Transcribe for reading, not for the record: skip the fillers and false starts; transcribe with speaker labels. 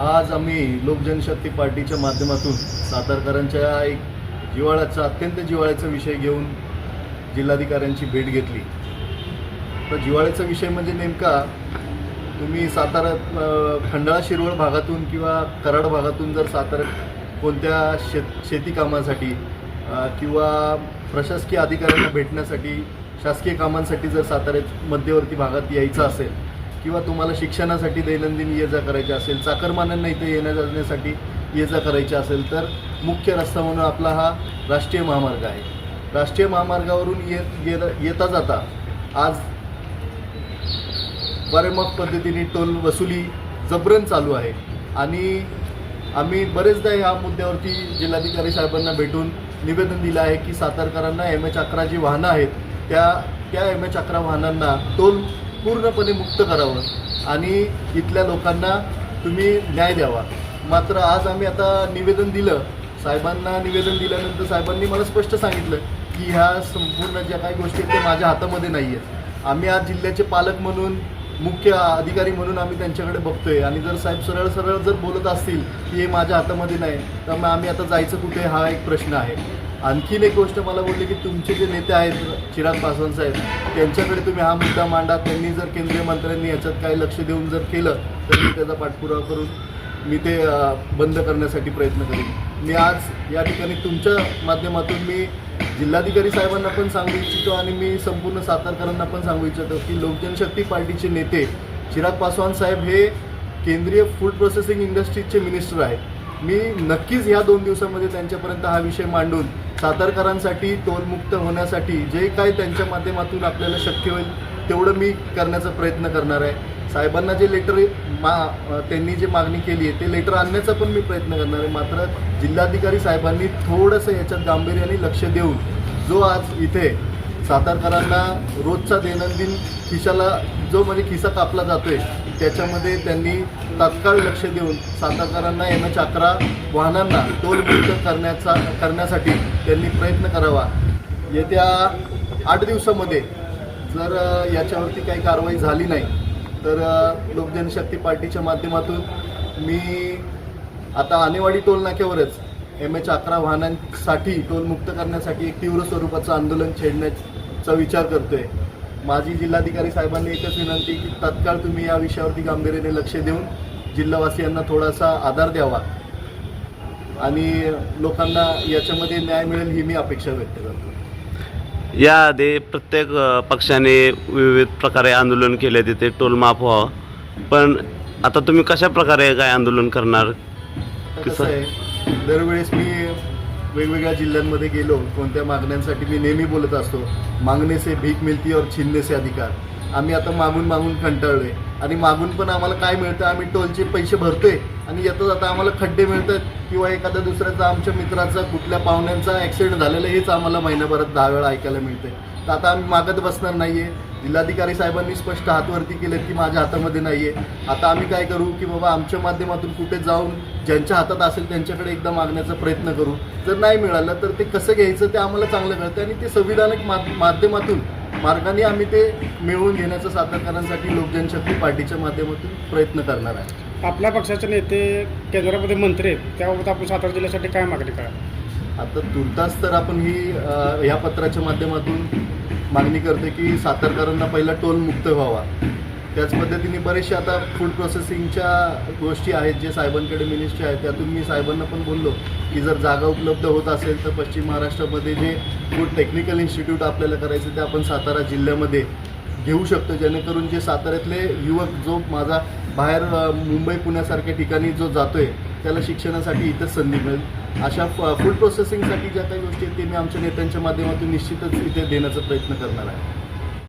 Speaker 1: आज आम्ही लोकजनशक्ती पार्टीच्या माध्यमातून सातारकरांच्या एक अत्यंत जिव्हाळ्याचा विषय घेऊन जिल्हाधिकाऱ्यांची भेट घेतली। तर जिव्हाळ्याचा विषय म्हणजे नेमका तुम्ही सातारा खंडाळा शिरवळ भागातून किंवा कराड भागातून जर साताऱ्यात कोणत्या शेती कामासाठी किंवा प्रशासकीय अधिकाऱ्यांना भेटण्यासाठी शासकीय कामांसाठी जर साताऱ्यात मध्यवर्ती भागात यायचं असेल किंवा तुम्हाला शिक्षणासाठी दैनंदिन ये जा करायची असेल, चाकरमान्यांना इथे येण्या जाण्यासाठी ये जा करायची असेल तर मुख्य रस्ता म्हणून आपला हा राष्ट्रीय महामार्ग आहे। राष्ट्रीय महामार्गावरून येता जाता आज वारेमाप पद्धतीने टोल वसुली जबरन चालू आहे आणि आम्ही बरेचदा ह्या मुद्द्यावरती जिल्हाधिकारी साहेबांना भेटून निवेदन दिलं आहे की सातारकरांना MH11 जी वाहनं आहेत त्या MH11 वाहनांना टोल पूर्णपणे मुक्त करावं आणि इथल्या लोकांना तुम्ही न्याय द्यावा। मात्र आज आम्ही आता निवेदन दिलं साहेबांना, निवेदन दिल्यानंतर साहेबांनी मला स्पष्ट सांगितलं की ह्या संपूर्ण ज्या काही गोष्टी आहेत ते माझ्या हातामध्ये नाही आहेत। आम्ही आज जिल्ह्याचे पालक म्हणून, मुख्य अधिकारी म्हणून आम्ही त्यांच्याकडे बघतोय आणि जर साहेब सरळ सरळ जर बोलत असतील की हे माझ्या हातामध्ये नाही तर मग आम्ही आता जायचं कुठे हा एक प्रश्न आहे। आणखीन एक गोष्ट मला बोलली की तुमचे जे नेते आहेत चिराग पासवान साहेब त्यांच्याकडे तुम्ही हा मुद्दा मांडा, त्यांनी जर केंद्रीय मंत्र्यांनी याच्यात काही लक्ष देऊन जर केलं तर मी त्याचा पाठपुरावा करून मी ते बंद करण्यासाठी प्रयत्न करेन। मी आज या ठिकाणी तुमच्या माध्यमातून मी जिल्हाधिकारी साहेबांना पण सांगू इच्छितो आणि मी संपूर्ण सातारकरांना पण सांगू इच्छितो की लोकजनशक्ती पार्टीचे नेते चिराग पासवान साहेब हे केंद्रीय फूड प्रोसेसिंग इंडस्ट्रीजचे मिनिस्टर आहेत। मी नक्कीच ह्या 2 दिवसामध्ये त्यांच्यापर्यंत हा विषय मांडून सातारकरांसाठी टोलमुक्त होण्यासाठी जे काही त्यांच्या माध्यमातून आपल्याला शक्य होईल तेवढं मी करण्याचा प्रयत्न करणार आहे। साहेबांना जे लेटर त्यांनी जे मागणी केली आहे ते लेटर आणण्याचा पण मी प्रयत्न करणार आहे। मात्र जिल्हाधिकारी साहेबांनी थोडंसं याच्यात गांभीर्याने लक्ष देऊन जो आज इथे सातारकरांना रोजचा दैनंदिन खिशाला जो म्हणजे खिसा कापला जातोय त्याच्यामध्ये त्यांनी तात्काळ लक्ष देऊन सातारकरांना MH11 वाहनांना टोलमुक्त करण्यासाठी त्यांनी प्रयत्न करावा। येत्या 8 दिवसामध्ये जर याच्यावरती काही कारवाई झाली नाही तर लोकजनशक्ती पार्टीच्या माध्यमातून मी आता आणेवाडी टोल नाक्यावरच MH11 वाहनांसाठी टोलमुक्त करण्यासाठी एक तीव्र स्वरूपाचं आंदोलन छेडण्याचा विचार करतोय। माझी जिल्हाधिकारी साहेबांनी एकच विनंती की तात्काळ तुम्ही या विषयावरती गांभीर्याने लक्ष देऊन जिल्हावासियांना थोडासा आधार द्यावा आणि लोकांना याच्यामध्ये न्याय मिळेल ही मी अपेक्षा व्यक्त करतो।
Speaker 2: याआधी प्रत्येक पक्षाने विविध प्रकारे आंदोलन केले तिथे टोल माफ व्हावं, पण आता तुम्ही कशा प्रकारे काय आंदोलन करणार?
Speaker 1: कसं आहे, दरवेळेस मी वेगवेगळ्या जिल्ह्यांमध्ये गेलो कोणत्या मागण्यांसाठी मी नेहमी बोलत असतो, मागणे से भीक मिळती और छीनने से अधिकार। आम्ही आता मागून कंटाळलोय आणि मागून पण आम्हाला काय मिळतं, आम्ही टोलचे पैसे भरतोय आणि येता जाता आम्हाला खड्डे मिळतात किंवा एखाद्या दुसऱ्याचा आमच्या मित्राचा कुठल्या पाहुण्यांचा ॲक्सिडेंट झालेला हेच आम्हाला महिनाभरात 10 वेळा ऐकायला मिळतंय। तर आता आम्ही मागत बसणार नाही आहे। जिल्हाधिकारी साहेबांनी स्पष्ट हातवरती केलं की माझ्या हातामध्ये नाही आहे। आता आम्ही काय करू की बाबा आमच्या माध्यमातून कुठे जाऊन ज्यांच्या हातात असेल त्यांच्याकडे एकदा मागण्याचा प्रयत्न करू। जर नाही मिळालं तर ते कसं घ्यायचं ते आम्हाला चांगलं कळतं आणि ते संविधानिक माध्यमातून मार्गाने आम्ही ते मिळवून घेण्याचा सातारकरांसाठी लोकजनशक्ती पार्टीच्या माध्यमातून प्रयत्न करणार आहे।
Speaker 3: आपल्या पक्षाचे नेते केंद्रामध्ये मंत्री आहेत, त्याबाबत आपण सातारा जिल्ह्यासाठी काय मागणी करा?
Speaker 1: आता तुर्तास तर आपण ही ह्या पत्राच्या माध्यमातून मागणी करते की सातारकरांना पहिला टोल मुक्त व्हावा। त्याच पद्धतीने बरेचसे आता फूड प्रोसेसिंगच्या गोष्टी आहेत जे साहेबांकडे मिनिस्ट्री आहे, त्यातून मी साहेबांना पण बोललो की जर जागा उपलब्ध होत असेल तर पश्चिम महाराष्ट्रामध्ये जे फूड टेक्निकल इन्स्टिट्यूट आपल्याला करायचं ते आपण सातारा जिल्ह्यामध्ये घेऊ शकतो, जेणेकरून जे साताऱ्यातले युवक जो माझा बाहेर मुंबई पुण्यासारख्या ठिकाणी जो जातोय त्याला शिक्षणासाठी इथंच संधी मिळेल। अशा फूड प्रोसेसिंगसाठी ज्या काही गोष्टी आहेत ते मी आमच्या नेत्यांच्या माध्यमातून निश्चितच इथे देण्याचा प्रयत्न करणार आहे।